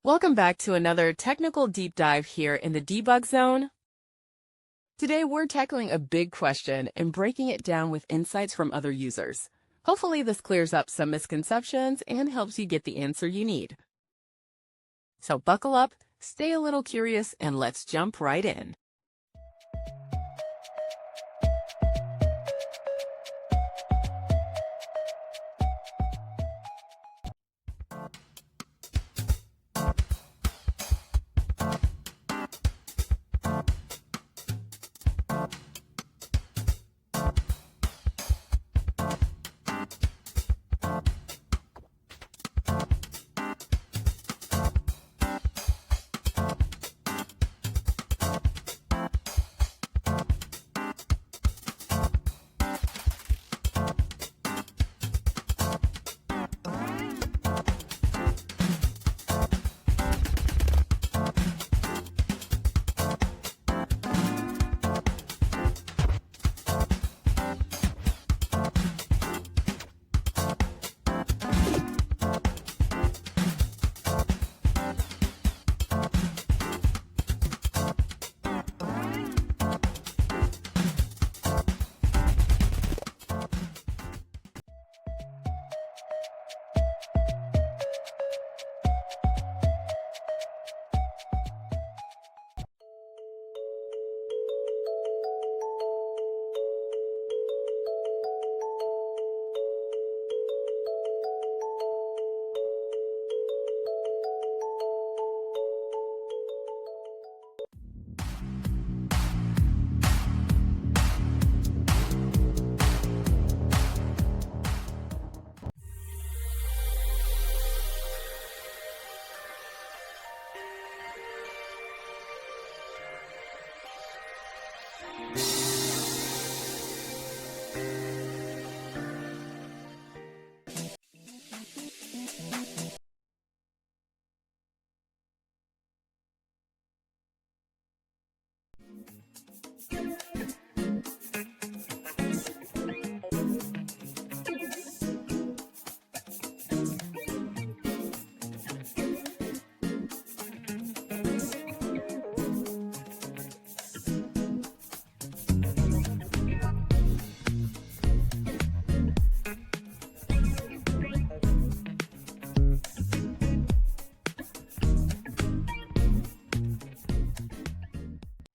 Welcome back to another technical deep dive here in the debug zone. Today we're tackling a big question and breaking it down with insights from other users. Hopefully this clears up some misconceptions and helps you get the answer you need. So buckle up, stay a little curious, and let's jump right in.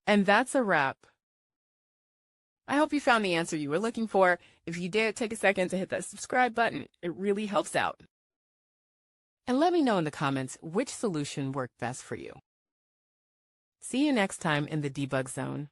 And that's a wrap. I hope you found the answer you were looking for. If you did, take a second to hit that subscribe button. It really helps out. And let me know in the comments which solution worked best for you. See you next time in the debug zone.